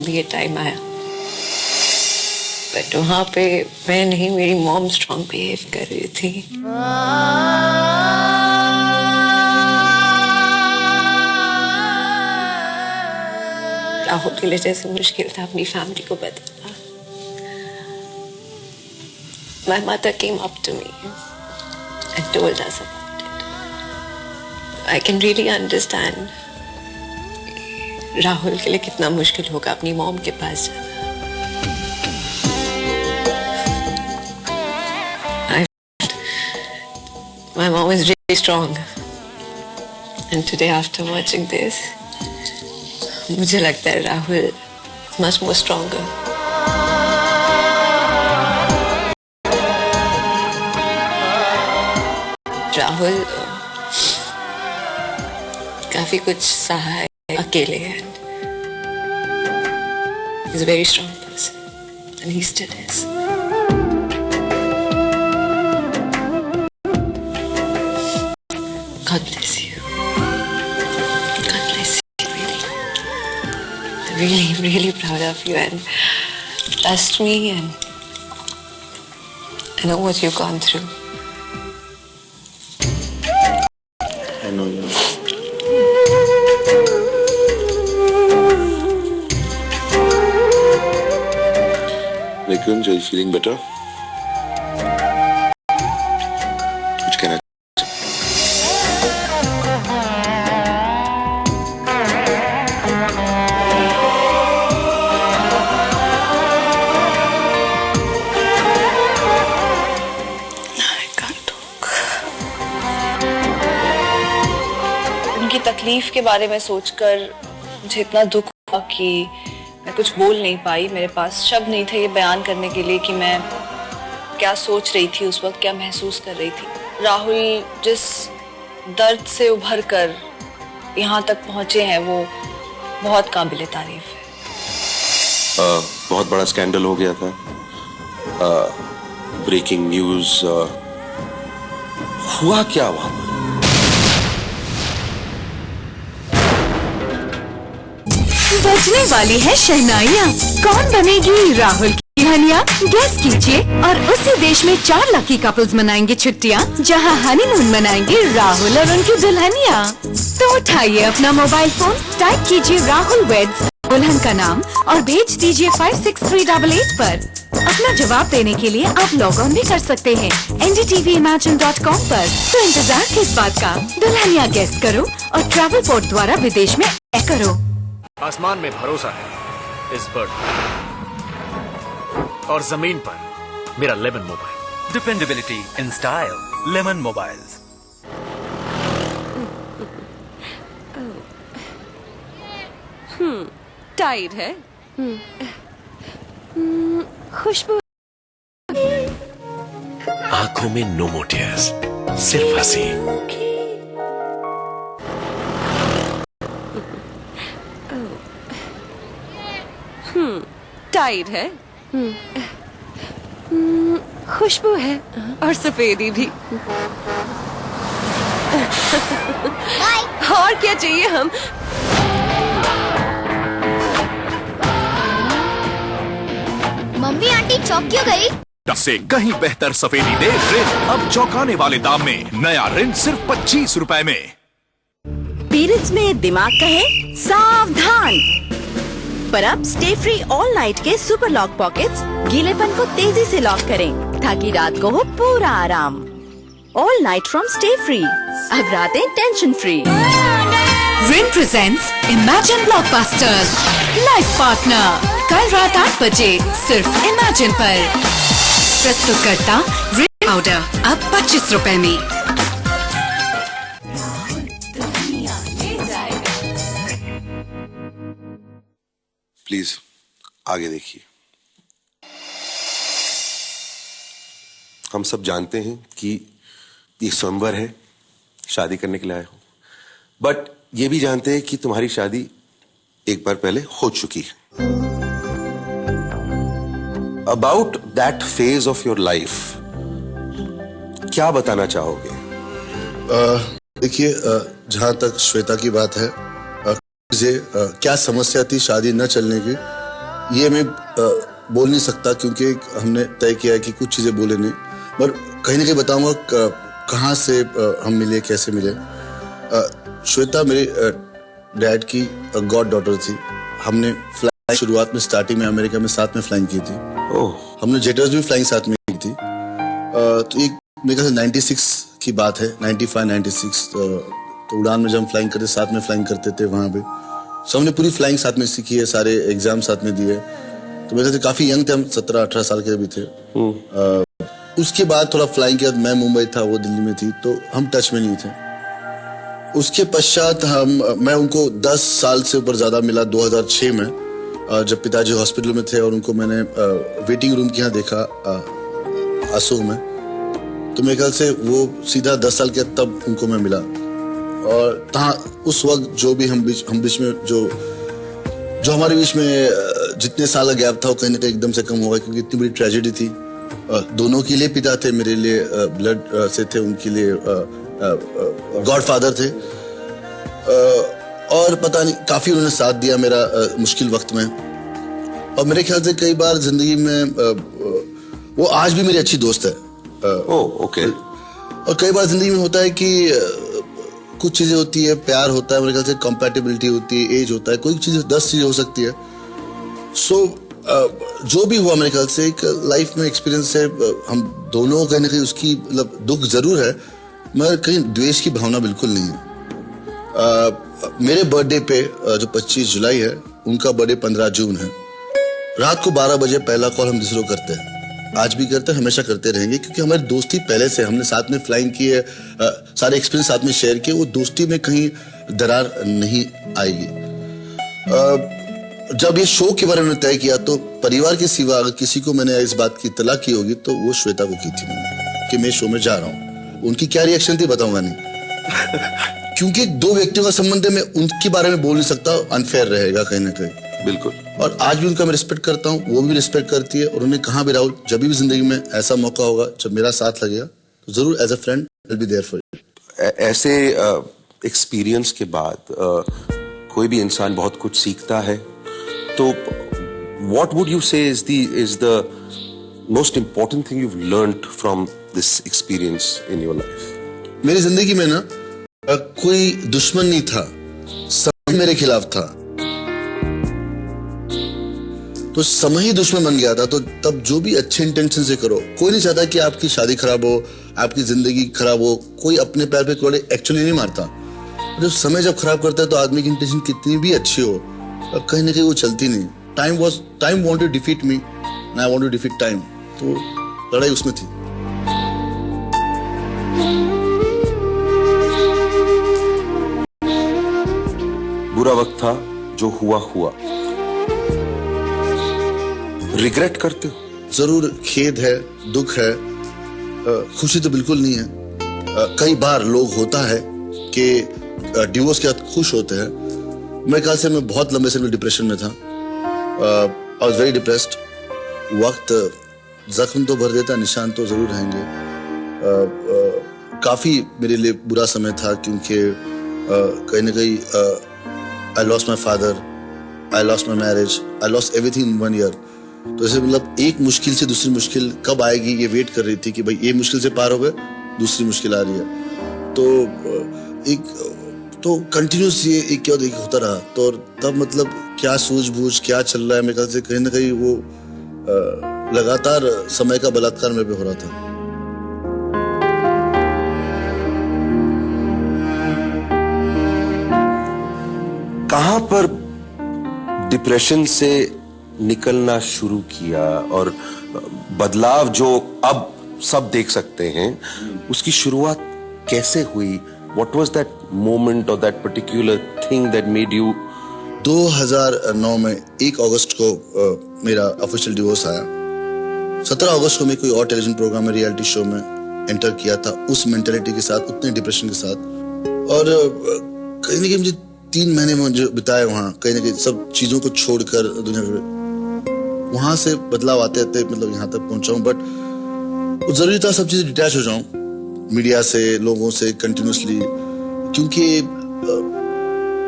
ये टाइम आया, बट वहाँ पे मैं नहीं, मेरी मॉम स्ट्रॉन्ग बिहेव कर रही थी। राहुल के लिए जैसे मुश्किल था अपनी फैमिली को बताना। My mother came up to me and told us about it. I can really understand Rahul के लिए कितना मुश्किल होगा अपनी मॉम के पास जाना। My mom is really strong, and today after watching this, मुझे लगता है Rahul is much more stronger. Rahul काफी कुछ सहा है अकेले है। He's a very strong person, and he still is. God bless you. God bless you, really. I'm really proud of you, and trust me, and I know what you've gone through. I know you. Nikunj, are you feeling better? कुछ कहना? उनकी तकलीफ के बारे में सोचकर मुझे इतना दुख हुआ कि मैं कुछ बोल नहीं पाई। मेरे पास शब्द नहीं थे ये बयान करने के लिए कि मैं क्या सोच रही थी उस वक्त, क्या महसूस कर रही थी। राहुल जिस दर्द से उभर कर यहाँ तक पहुंचे हैं वो बहुत काबिल तारीफ है। बहुत बड़ा स्कैंडल हो गया था। ब्रेकिंग न्यूज हुआ क्या वहां पर? बजने वाली है शहनाइयाँ। कौन बनेगी राहुल की दुल्हनिया? गेस कीजिए और उसी देश में 4 लकी कपल्स मनाएंगे छुट्टियाँ, जहाँ हनीमून मनाएंगे राहुल और उनकी दुल्हनिया। तो उठाइए अपना मोबाइल फोन, टाइप कीजिए राहुल वेड्स दुल्हन का नाम और भेज दीजिए 56388 पर। अपना जवाब देने के लिए आप लॉग ऑन भी कर सकते हैं ndtvimagine.com पर। तो इंतजार किस बात का? दुल्हनिया गेस करो और ट्रैवल पोर्ट द्वारा विदेश में तय करो। आसमान में भरोसा है इस बर्ड और जमीन पर मेरा Lemon mobile. Dependability in style, Lemon mobiles. Tide है। खुशबू। आंखों में नो मोर टीयर्स, सिर्फ हंसी। टाइड है। खुशबू है और सफेदी भी। और क्या चाहिए हम? मम्मी आंटी चौक क्यों गई? से कहीं बेहतर सफेदी दे रिन अब चौंकाने वाले दाम में। नया रिन सिर्फ 25 रुपए में। पीरियड्स में दिमाग कहे सावधान, पर अब स्टे फ्री ऑल नाइट के सुपर लॉक पॉकेट्स गीलेपन को तेजी से लॉक करें ताकि रात को हो पूरा आराम। All night from stay free, अब रातें tension free. Rin presents imagine blockbusters life partner, कल रात 8 बजे सिर्फ इमेजिन पर। प्रस्तुतकर्ता रिन पाउडर अब 25 रुपए में। प्लीज आगे देखिए। हम सब जानते हैं कि ये स्वयंवर है, शादी करने के लिए आए हो, बट ये भी जानते हैं कि तुम्हारी शादी एक बार पहले हो चुकी है। About that phase of your life क्या बताना चाहोगे? देखिए, जहां तक श्वेता की बात है, मुझे क्या समस्या थी शादी न चलने की, ये मैं बोल नहीं सकता क्योंकि हमने तय किया है कि कुछ चीज़ें बोले नहीं, पर कहीं ना कहीं बताऊंगा कहाँ से हम मिले, कैसे मिले। श्वेता मेरे डैड की गॉड डॉटर थी। हमने फ्लाइंग शुरुआत में स्टार्टिंग में अमेरिका में साथ में फ्लाइंग की थी। हमने जेटर्स भी फ्लाइंग साथ में की थी। तो एक मेरे ख्याल से 96 की बात है, 95-96। तो उड़ान में जब हम फ्लाइंग करते साथ में फ्लाइंग करते थे वहाँ पे। सो हमने पूरी फ्लाइंग साथ में सीखी है, सारे एग्जाम साथ में दिए। तो मेरे ख्याल से काफी यंग थे हम, 17-18 साल के भी थे। उसके बाद थोड़ा फ्लाइंग के बाद मैं मुंबई था, वो दिल्ली में थी, तो हम टच में नहीं थे। उसके पश्चात मैं उनको 10 साल से ऊपर ज्यादा मिला 2006 में, जब पिताजी हॉस्पिटल में थे और उनको मैंने वेटिंग रूम के यहाँ देखा अशोक में। तो मेरे ख्याल से वो सीधा 10 साल के तब उनको मैं मिला। और तहाँ उस वक्त जो भी हम बीच में जो हमारे बीच में जितने साल का गैप था वो कहीं ना कहीं एकदम से कम हो गया, क्योंकि इतनी बड़ी ट्रेजेडी थी। दोनों के लिए पिता थे, मेरे लिए ब्लड से थे, उनके लिए गॉडफादर थे। और पता नहीं काफी उन्होंने साथ दिया मेरा मुश्किल वक्त में। और मेरे ख्याल से कई बार जिंदगी में वो आज भी मेरी अच्छी दोस्त है। ओके। और कई बार जिंदगी में होता है कि कुछ चीजें होती है, प्यार होता है, मेरे ख्याल से कंपैटिबिलिटी होती है, एज होता है, कोई चीज 10 चीजें हो सकती है। सो जो भी हुआ मेरे ख्याल से एक लाइफ में एक्सपीरियंस है। हम दोनों कहीं ना कहीं उसकी मतलब दुख जरूर है, मगर कहीं द्वेष की भावना बिल्कुल नहीं है। मेरे बर्थडे पे जो 25 जुलाई है, उनका बर्थडे 15 जून है। रात को 12 बजे पहला कॉल हम दूसरों को करते हैं, आज भी करते हैं, हमेशा करते रहेंगे, क्योंकि हमारी दोस्ती पहले से, हमने साथ में फ्लाइंग की है, सारे एक्सपीरियंस साथ में शेयर किए, वो दोस्ती में कहीं दरार नहीं आएगी। जब ये शो के बारे में तय किया तो परिवार के सिवा अगर किसी को मैंने इस बात की इत्तला की होगी तो वो श्वेता को की थी मैंने, कि मैं शो में जा रहा हूँ। उनकी क्या रिएक्शन थी बताऊंगा नहीं क्योंकि 2 व्यक्तियों का संबंध है, मैं उनके बारे में बोल नहीं सकता, अनफेयर रहेगा कहीं ना कहीं। बिल्कुल। और आज भी उनका मैं रिस्पेक्ट करता हूँ, वो भी रिस्पेक्ट करती है। और उन्होंने कहा भी, राहुल जब भी जिंदगी में ऐसा मौका होगा, जब मेरा साथ लगेगा, तो जरूर as a friend I will be there for you. ऐसे एक्सपीरियंस के बाद कोई भी इंसान बहुत कुछ सीखता है। तो व्हाट वुड यू से is the most important thing you've learned from this experience in your life? मेरी जिंदगी में ना कोई दुश्मन नहीं था, समय मेरे खिलाफ था, तो समय ही दुश्मन बन गया था। तो तब जो भी अच्छे इंटेंशन से करो, कोई नहीं चाहता कि आपकी शादी खराब हो, आपकी जिंदगी खराब हो, कोई अपने पैर पे कोड़े एक्चुअली नहीं मारता। जब समय जब खराब करता है तो आदमी की इंटेंशन कितनी भी अच्छी हो, कहीं ना कहीं वो चलती नहीं। Time wanted to defeat me and I want to defeat time, तो लड़ाई उसमें थी। बुरा वक्त था, जो हुआ हुआ। रिग्रेट करते हो? जरूर खेद है, दुख है, खुशी तो बिल्कुल नहीं है। कई बार लोग होता है कि डिवोर्स के बाद खुश होते हैं। मेरे ख्याल से मैं बहुत लंबे समय डिप्रेशन में था, आई वाज वेरी डिप्रेस्ड। वक्त जख्म तो भर देता, निशान तो जरूर रहेंगे। काफी मेरे लिए बुरा समय था, क्योंकि कहीं ना कहीं I lost my father, I lost my marriage, I lost everything in 1 year. तो ऐसे मतलब एक मुश्किल से दूसरी मुश्किल कब आएगी ये वेट कर रही थी कि भाई ये मुश्किल से पार हो गए, दूसरी मुश्किल आ रही है। तो कंटिन्यूस ये एक क्या देखिए होता रहा। तो तब मतलब क्या सूझबूझ क्या चल रहा है, मेरे ख्याल से कहीं ना कहीं वो लगातार समय का बलात्कार मेरे पे हो रहा था। कहां पर डिप्रेशन से निकलना शुरू किया और बदलाव जो अब सब देख सकते हैं, उसकी शुरुआत कैसे हुई? What was that moment or that particular thing that made you? 2009 में 1 अगस्त को मेरा ऑफिशियल डिवोर्स आया। 17 अगस्त को मैं कोई और टेलीविजन प्रोग्राम में, रियलिटी शो में एंटर किया था, उस मेंटालिटी के साथ, उतने डिप्रेशन के साथ। और कहीं ना कहीं मुझे 3 महीने में जो बिताए वहाँ, कहीं ना कहीं सब चीजों को छोड़कर दुनिया में, वहां से बदलाव आते आते मतलब यहाँ तक पहुंचा हूँ। बट जरूरी था सब चीजें डिटैच हो जाऊं, मीडिया से, लोगों से कंटिन्यूसली, क्योंकि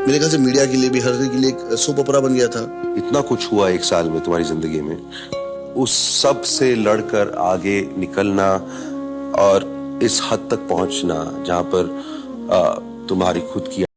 मेरे ख्याल से मीडिया के लिए भी, हर के लिए एक सोप ओपेरा बन गया था। इतना कुछ हुआ एक साल में तुम्हारी जिंदगी में, उस सब से लड़कर आगे निकलना और इस हद तक पहुंचना जहां पर तुम्हारी खुद की